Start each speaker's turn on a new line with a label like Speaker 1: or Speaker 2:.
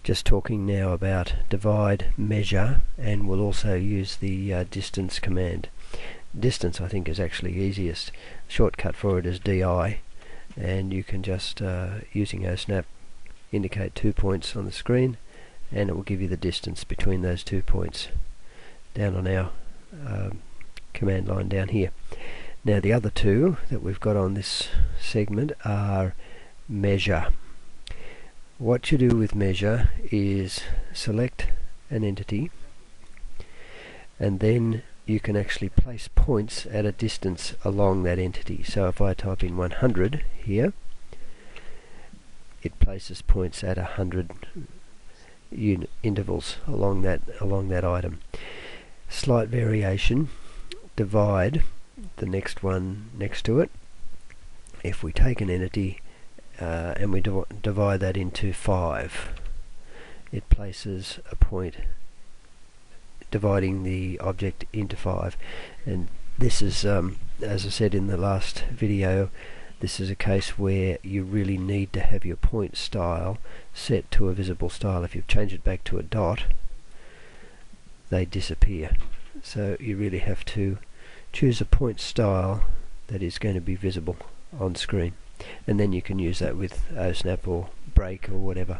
Speaker 1: just talking now about divide, measure, and we'll also use the distance command. Distance I think is actually easiest. Shortcut for it is DI, and you can just using OSnap indicate 2 points on the screen and it will give you the distance between those 2 points down on our command line down here. Now the other two that we've got on this segment are measure. What you do with measure is select an entity and then you can actually place points at a distance along that entity. So if I type in 100 here, it places points at 100 intervals along that item. Slight variation, divide, the next one next to it. If we take an entity and we divide that into 5, it places a point dividing the object into 5. And this is, as I said in the last video, this is a case where you really need to have your point style set to a visible style. If you change it back to a dot, they disappear. So you really have to choose a point style that is going to be visible on screen, and then you can use that with OSnap or break or whatever.